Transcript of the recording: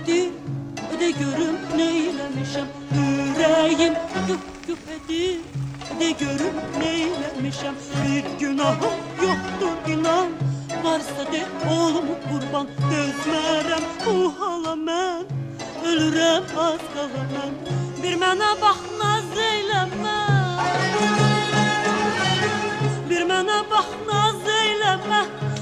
edir, de görüm neylemişem. Yüreğim yuh yuh edir, de görüm neylemişem. Bir günahım yoktur inan, varsa de oğlumu kurban. Dözmərəm bu hala mən, ölürəm az qala mən. Bir mənə bax naz eyləmə, bir mənə bax naz eyləmə.